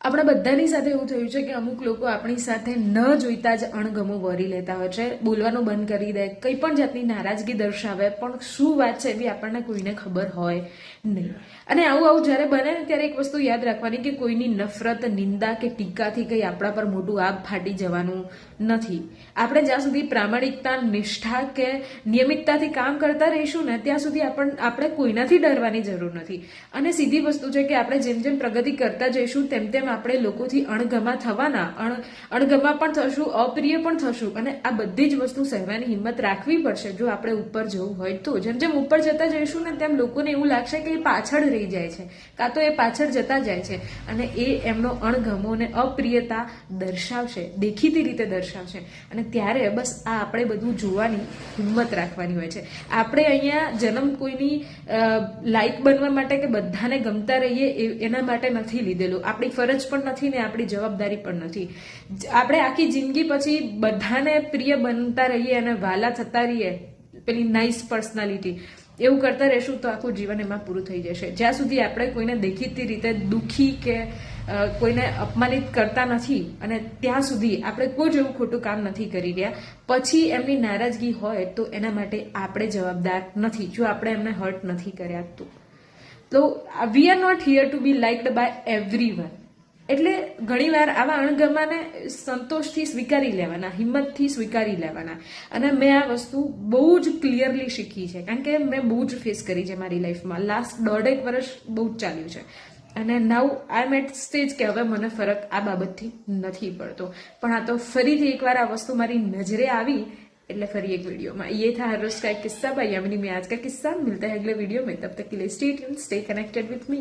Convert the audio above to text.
આપણા બધાની સાથે એવું થયું છે કે અમુક લોકો આપણી સાથે ન જોઈતા જ અણગમો વરી લેતા હોય છે, બોલવાનું બંધ કરી દે, કંઈ પણ જાતની નારાજગી દર્શાવે, પણ શું વાત છે એવી આપણને કોઈને ખબર હોય નહીં. અને આવું જ્યારે બને ને ત્યારે એક વસ્તુ યાદ રાખવાની કે કોઈની નફરત, નિંદા કે ટીકાથી કંઈ આપણા પર મોટું આગ ફાટી જવાનું નથી. આપણે જ્યાં સુધી પ્રામાણિકતા, નિષ્ઠા કે નિયમિતતાથી કામ કરતા રહીશું ને ત્યાં સુધી આપણે કોઈનાથી ડરવાની જરૂર નથી. અને સીધી વસ્તુ છે કે આપણે જેમ જેમ પ્રગતિ કરતા જઈશું તેમ તેમ આપણે લોકોથી અણગમા થવાના, અણગમા પણ થશું, અપ્રિય પણ થશું. અને આ બધી જ વસ્તુ સહેવાની હિંમત રાખવી પડશે જો આપણે ઉપર જવું હોય તો. જેમ જેમ ઉપર જતા જઈશું ને તેમ લોકોને એવું લાગશે કે એ પાછળ રહી જાય છે, કાં તો એ પાછળ જતા જાય છે અને એ એમનો અણગમો અને અપ્રિયતા દર્શાવશે, દેખીતી રીતે દર્શાવશે. અને ત્યારે બસ આ આપણે બધું જોવાની હિંમત રાખવાની હોય છે. આપણે અહીંયા જન્મ કોઈની લાયક બનવા માટે કે બધાને ગમતા રહીએ એના માટે નથી લીધેલું. આપણી ફરજ પણ નથી ને આપણી જવાબદારી પણ નથી. આપણે આખી જિંદગી પછી બધાને પ્રિય બનતા રહીએ અને વાલા થતા રહીએ, પેલી નાઇસ પર્સનાલિટી, એવું કરતા રહેશું તો આખું જીવન એમાં પૂરું થઈ જશે. જ્યાં સુધી આપણે કોઈને દેખીતી રીતે દુઃખી કે કોઈને અપમાનિત કરતા નથી અને ત્યાં સુધી આપણે કોઈ જ એવું ખોટું કામ નથી કરી રહ્યા, પછી એમની નારાજગી હોય તો એના માટે આપણે જવાબદાર નથી, જો આપણે એમને હર્ટ નથી કર્યા તો we are not here to be liked by everyone. એટલે ઘણીવાર આવા અણગમાને સંતોષથી સ્વીકારી લેવાના, હિંમતથી સ્વીકારી લેવાના. અને મેં આ વસ્તુ બહુ જ ક્લિયરલી શીખી છે, કારણ કે મેં બહુ જ ફેસ કરી છે મારી લાઈફમાં. લાસ્ટ 1.5 વર્ષ બહુ જ ચાલ્યું છે અને નાઉ આઈ એમ એટ સ્ટેજ કે હવે મને ફરક આ બાબતથી નથી પડતો. પણ આ તો ફરીથી એકવાર આ વસ્તુ મારી નજરે આવી એટલે ફરી एक वीडियो में ये था हर रोज का एक किस्सा भाई यामिनी में आज का किस्सा. मिलता है अगले वीडियो में, तब तक के लिए stay tuned, stay connected with me.